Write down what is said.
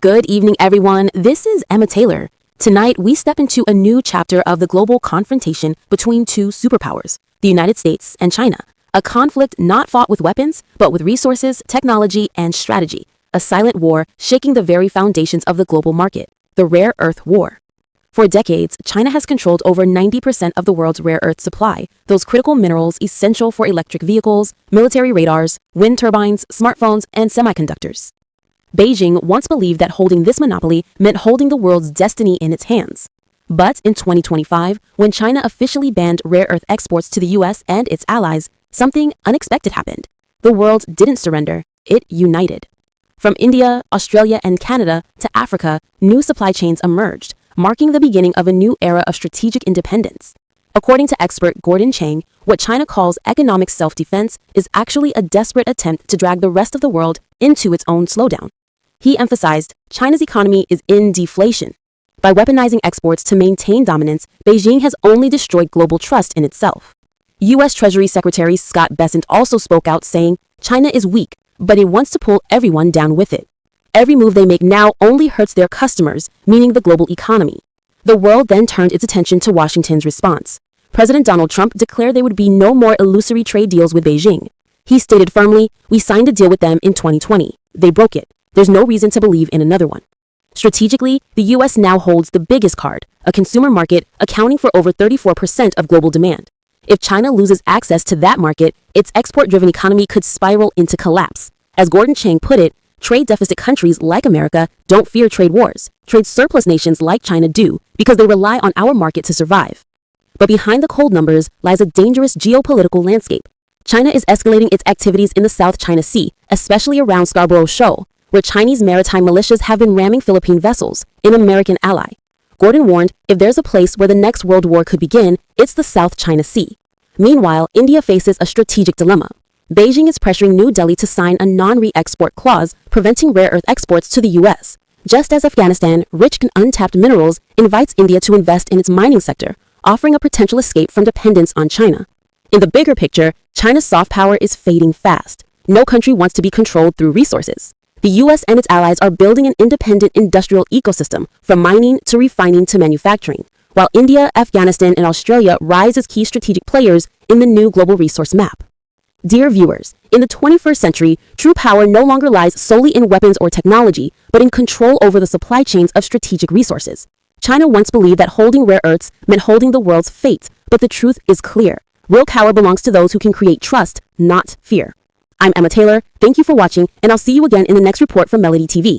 Good evening, everyone. This is Emma Taylor. Tonight, we step into a new chapter of the global confrontation between two superpowers, the United States and China. A conflict not fought with weapons, but with resources, technology, and strategy. A silent war shaking the very foundations of the global market, the rare earth war. For decades, China has controlled over 90% of the world's rare earth supply, those critical minerals essential for electric vehicles, military radars, wind turbines, smartphones, and semiconductors. Beijing once believed that holding this monopoly meant holding the world's destiny in its hands. But in 2025, when China officially banned rare earth exports to the US and its allies, something unexpected happened. The world didn't surrender, it united. From India, Australia, and Canada to Africa, new supply chains emerged, marking the beginning of a new era of strategic independence. According to expert Gordon Chang, what China calls economic self-defense is actually a desperate attempt to drag the rest of the world into its own slowdown. He emphasized China's economy is in deflation. By weaponizing exports to maintain dominance, Beijing has only destroyed global trust in itself. U.S. Treasury Secretary Scott Bessent also spoke out saying, China is weak, but it wants to pull everyone down with it. Every move they make now only hurts their customers, meaning the global economy. The world then turned its attention to Washington's response. President Donald Trump declared there would be no more illusory trade deals with Beijing. He stated firmly, "We signed a deal with them in 2020. They broke it. There's no reason to believe in another one." Strategically, the U.S. now holds the biggest card, a consumer market accounting for over 34% of global demand. If China loses access to that market, its export-driven economy could spiral into collapse. As Gordon Chang put it, trade deficit countries like America don't fear trade wars. Trade surplus nations like China do because they rely on our market to survive. But behind the cold numbers lies a dangerous geopolitical landscape. China is escalating its activities in the South China Sea, especially around Scarborough Shoal, where Chinese maritime militias have been ramming Philippine vessels, an American ally. Gordon warned if there's a place where the next world war could begin, it's the South China Sea. Meanwhile, India faces a strategic dilemma. Beijing is pressuring New Delhi to sign a non-re-export clause preventing rare earth exports to the U.S., just as Afghanistan, rich in untapped minerals, invites India to invest in its mining sector, offering a potential escape from dependence on China. In the bigger picture, China's soft power is fading fast. No country wants to be controlled through resources. The U.S. and its allies are building an independent industrial ecosystem from mining to refining to manufacturing, while India, Afghanistan, and Australia rise as key strategic players in the new global resource map. Dear viewers, in the 21st century, true power no longer lies solely in weapons or technology, but in control over the supply chains of strategic resources. China once believed that holding rare earths meant holding the world's fate, but the truth is clear. Real power belongs to those who can create trust, not fear. I'm Emma Taylor, thank you for watching, and I'll see you again in the next report from MelodyTV.